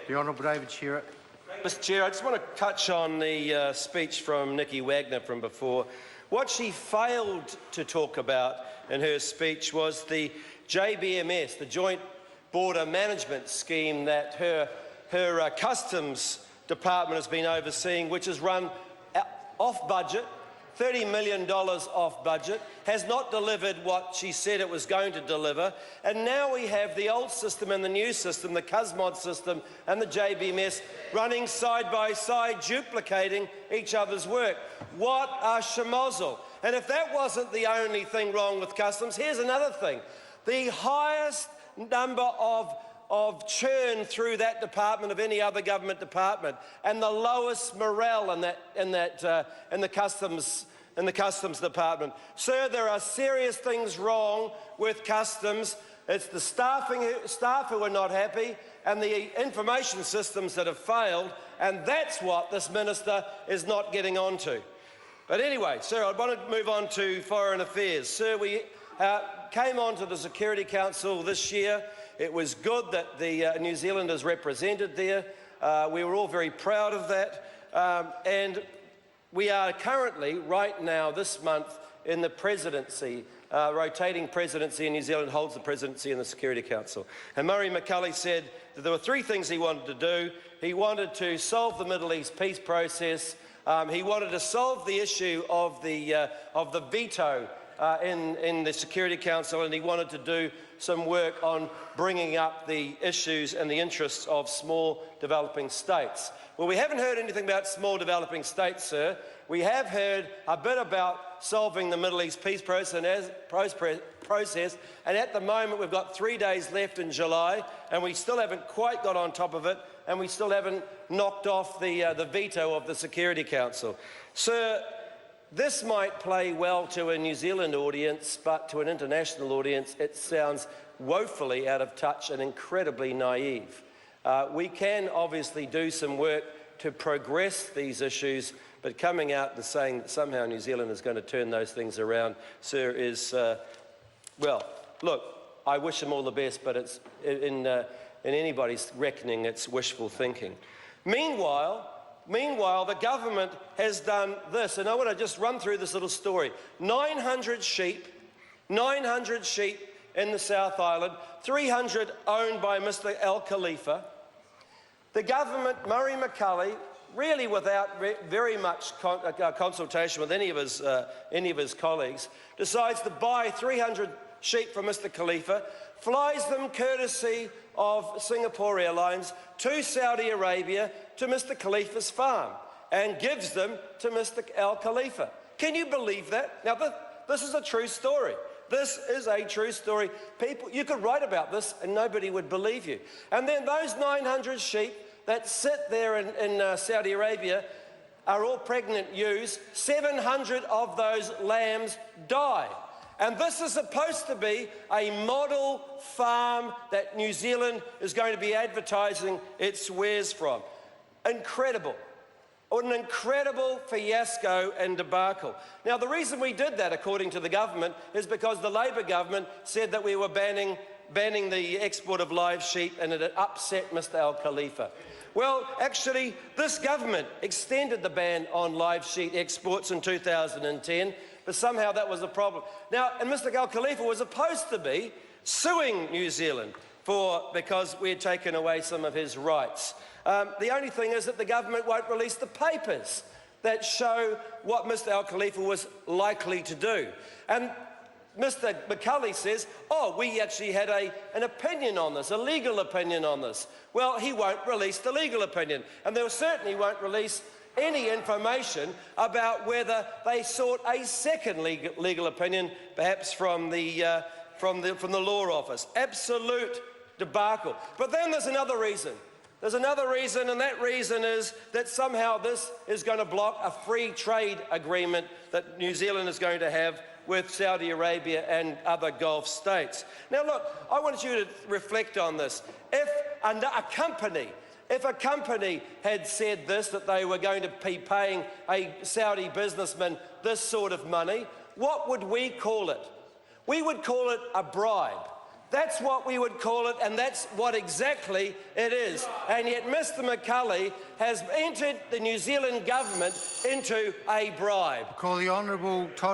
The Honourable David Shearer. Mr Chair, I just want to touch on the speech from Nikki Wagner from before. What she failed to talk about in her speech was the JBMS, the Joint Border Management Scheme that her Customs Department has been overseeing, which is run off budget, $30 million off budget, has not delivered what she said it was going to deliver, and now we have the old system and the new system, the CUSMOD system and the JBMS, running side by side, duplicating each other's work. What a schmozzle. And if that wasn't the only thing wrong with Customs, here's another thing. The highest number of churn through that department of any other government department, and the lowest morale in the Customs Department. Sir, there are serious things wrong with Customs. It's the staff who are not happy and the information systems that have failed, and that's what this minister is not getting onto. But anyway, sir, I want to move on to foreign affairs. Sir, we came on to the Security Council this year. It was good that the New Zealand is represented there. We were all very proud of that. And we are currently, right now, this month, in the presidency, rotating presidency, and New Zealand holds the presidency in the Security Council. And Murray McCully said that there were three things he wanted to do. He wanted to solve the Middle East peace process. He wanted to solve the issue of the veto in the Security Council, and he wanted to do some work on bringing up the issues and the interests of small developing states. Well, we haven't heard anything about small developing states, sir. We have heard a bit about solving the Middle East peace process, and at the moment we've got 3 days left in July, and we still haven't quite got on top of it, and we still haven't knocked off the veto of the Security Council. Sir, this might play well to a New Zealand audience, but to an international audience it sounds woefully out of touch and incredibly naive. We can obviously do some work to progress these issues, but coming out and saying that somehow New Zealand is going to turn those things around, sir, is, well, look, I wish them all the best, but it's in anybody's reckoning, it's wishful thinking. Meanwhile, the government has done this, and I want to just run through this little story. 900 sheep in the South Island, 300 owned by Mr. Al Khalifa. The government, Murray McCully, really without very much consultation with any of his colleagues, decides to buy 300 sheep from Mr. Khalifa, flies them courtesy of Singapore Airlines to Saudi Arabia to Mr. Khalifa's farm and gives them to Mr. Al Khalifa. Can you believe that? Now, this is a true story. This is a true story. People, you could write about this and nobody would believe you. And then those 900 sheep that sit there in Saudi Arabia are all pregnant ewes. 700 of those lambs die. And this is supposed to be a model farm that New Zealand is going to be advertising its wares from. Incredible. An incredible fiasco and debacle. Now, the reason we did that, according to the government, is because the Labor government said that we were banning the export of live sheep, and it had upset Mr. Al Khalifa. Well, actually, this government extended the ban on live sheep exports in 2010, but somehow that was a problem. Now, and Mr. Al Khalifa was supposed to be suing New Zealand because we had taken away some of his rights. The only thing is that the government won't release the papers that show what Mr. Al Khalifa was likely to do. And Mr. McCully says, oh, we actually had an opinion on this, a legal opinion on this. Well, he won't release the legal opinion, and they certainly won't release any information about whether they sought a second legal opinion, perhaps from the law office. Absolute debacle. But then there's another reason. There's another reason, and that reason is that somehow this is going to block a free trade agreement that New Zealand is going to have with Saudi Arabia and other Gulf states. Now look, I want you to reflect on this. If a company had said this, that they were going to be paying a Saudi businessman this sort of money, what would we call it? We would call it a bribe. That's what we would call it, and that's what exactly it is. And yet Mr McCulley has entered the New Zealand government into a bribe. Call the Honourable Todd